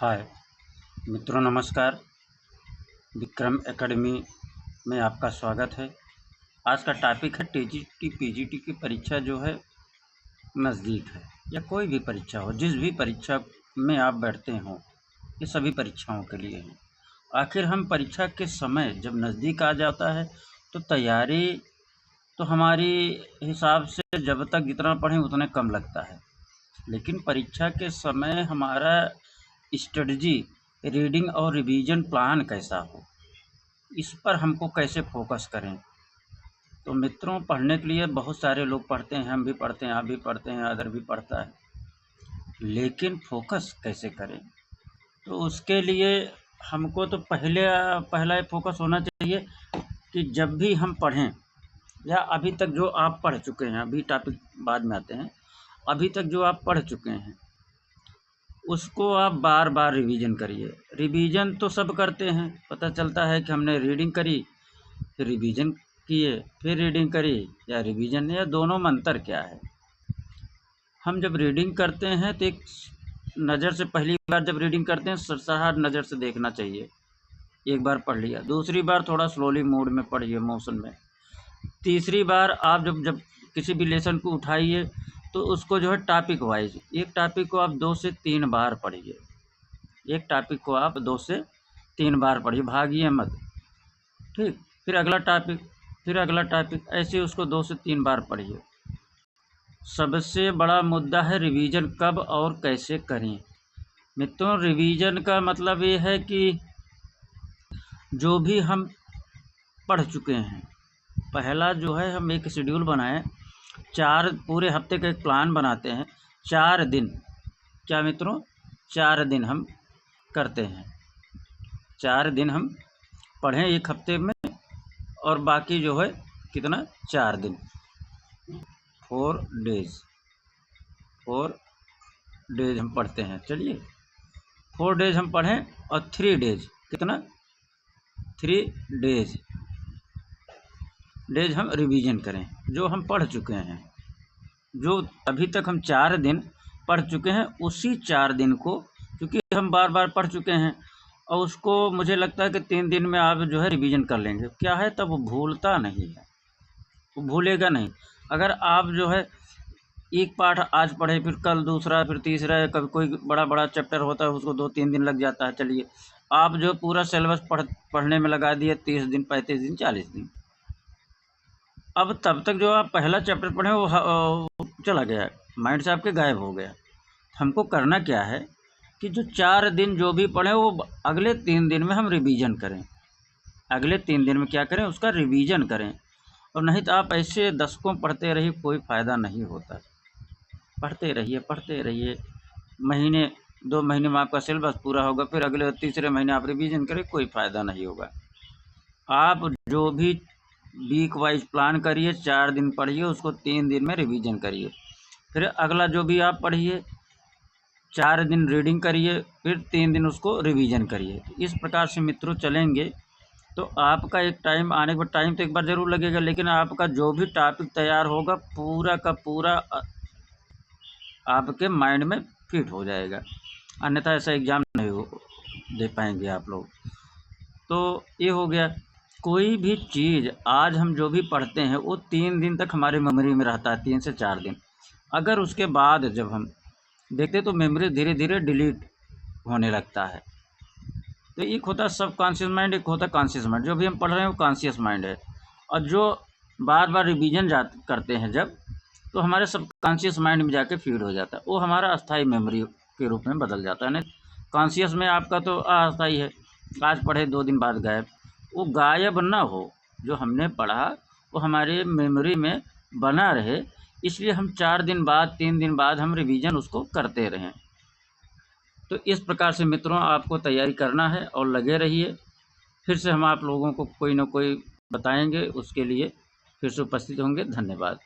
हाय मित्रों, नमस्कार। विक्रम एकेडमी में आपका स्वागत है। आज का टॉपिक है टीजीटी पीजीटी की परीक्षा जो है नज़दीक है, या कोई भी परीक्षा हो, जिस भी परीक्षा में आप बैठते हो, ये सभी परीक्षाओं के लिए है। आखिर हम परीक्षा के समय जब नज़दीक आ जाता है तो तैयारी तो हमारी हिसाब से जब तक जितना पढ़ें उतना कम लगता है, लेकिन परीक्षा के समय हमारा स्ट्रेटजी, रीडिंग और रिवीजन प्लान कैसा हो, इस पर हमको कैसे फोकस करें। तो मित्रों, पढ़ने के लिए बहुत सारे लोग पढ़ते हैं, हम भी पढ़ते हैं, आप भी पढ़ते हैं, अदर भी पढ़ता है, लेकिन फोकस कैसे करें। तो उसके लिए हमको तो पहला फोकस होना चाहिए कि जब भी हम पढ़ें, या अभी तक जो आप पढ़ चुके हैं, अभी टॉपिक बाद में आते हैं, अभी तक जो आप पढ़ चुके हैं उसको आप बार बार रिवीजन करिए। रिवीजन तो सब करते हैं, पता चलता है कि हमने रीडिंग करी, फिर रिवीजन किए, फिर रीडिंग करी, या रिवीजन, या दोनों में अंतर क्या है। हम जब रीडिंग करते हैं तो एक नज़र से, पहली बार जब रीडिंग करते हैं सरसराहट नज़र से देखना चाहिए। एक बार पढ़ लिया, दूसरी बार थोड़ा स्लोली मूड में पढ़िए, मोशन में। तीसरी बार आप जब किसी भी लेसन को उठाइए तो उसको जो है टॉपिक वाइज, एक टॉपिक को आप 2 से 3 बार पढ़िए। एक टॉपिक को आप 2 से 3 बार पढ़िए, भागिए मत। ठीक, फिर अगला टॉपिक, फिर अगला टॉपिक, ऐसे उसको 2 से 3 बार पढ़िए। सबसे बड़ा मुद्दा है रिवीजन कब और कैसे करें। मित्रों, रिवीजन का मतलब ये है कि जो भी हम पढ़ चुके हैं, पहला जो है हम एक शेड्यूल बनाएं, 4 पूरे हफ्ते का एक प्लान बनाते हैं। 4 दिन, क्या मित्रों, 4 दिन हम करते हैं। 4 दिन हम पढ़ें एक हफ्ते में, और बाकी जो है कितना, 4 दिन, 4 डेज, 4 डेज हम पढ़ते हैं। चलिए, 4 डेज हम पढ़ें, और 3 डेज, कितना, 3 डेज हम रिवीजन करें, जो हम पढ़ चुके हैं। जो अभी तक हम 4 दिन पढ़ चुके हैं, उसी 4 दिन को, क्योंकि हम बार बार पढ़ चुके हैं, और उसको मुझे लगता है कि 3 दिन में आप जो है रिवीजन कर लेंगे। क्या है, तब वो भूलता नहीं है, वो भूलेगा नहीं। अगर आप जो है एक पाठ आज पढ़े, फिर कल दूसरा, फिर तीसरा, कभी कोई बड़ा चैप्टर होता है उसको 2-3 दिन लग जाता है। चलिए, आप जो पूरा सिलेबस पढ़ने में लगा दिए 30 दिन, 35 दिन, 40 दिन, अब तब तक जो आप पहला चैप्टर पढ़े वो चला गया, माइंड से आपके गायब हो गया। हमको करना क्या है कि जो 4 दिन जो भी पढ़े वो अगले 3 दिन में हम रिवीजन करें। अगले 3 दिन में क्या करें, उसका रिवीजन करें। और नहीं तो आप ऐसे दशकों पढ़ते रहिए, कोई फ़ायदा नहीं होता। पढ़ते रहिए, महीने 2 महीने में आपका सिलेबस पूरा होगा, फिर अगले तीसरे महीने आप रिवीजन करें, कोई फ़ायदा नहीं होगा। आप जो भी वीक वाइज प्लान करिए, 4 दिन पढ़िए, उसको 3 दिन में रिवीजन करिए, फिर अगला जो भी आप पढ़िए 4 दिन रीडिंग करिए, फिर 3 दिन उसको रिवीजन करिए। इस प्रकार से मित्रों चलेंगे तो आपका एक टाइम आने के बाद, टाइम तो एक बार ज़रूर लगेगा, लेकिन आपका जो भी टॉपिक तैयार होगा पूरा का पूरा आपके माइंड में फिट हो जाएगा। अन्यथा ऐसा एग्ज़ाम नहीं दे पाएंगे आप लोग। तो ये हो गया। कोई भी चीज़ आज हम जो भी पढ़ते हैं वो 3 दिन तक हमारे मेमोरी में रहता है, 3 से 4 दिन। अगर उसके बाद जब हम देखते तो मेमोरी धीरे धीरे डिलीट होने लगता है। तो एक होता है सब कॉन्शियस माइंड, एक होता है कॉन्शियस माइंड। जो भी हम पढ़ रहे हैं वो कॉन्शियस माइंड है, और जो बार बार रिवीजन करते हैं जब, तो हमारे सब कॉन्शियस माइंड में जाके फीड हो जाता है, वो हमारा अस्थाई मेमोरी के रूप में बदल जाता है। नहीं, कॉन्शियस में आपका तो अस्थाई है, आज पढ़े 2 दिन बाद गायब। वो गायब ना हो, जो हमने पढ़ा वो हमारे मेमोरी में बना रहे, इसलिए हम 4 दिन बाद, 3 दिन बाद हम रिवीजन उसको करते रहें। तो इस प्रकार से मित्रों आपको तैयारी करना है, और लगे रहिए। फिर से हम आप लोगों को कोई ना कोई बताएंगे, उसके लिए फिर से उपस्थित होंगे। धन्यवाद।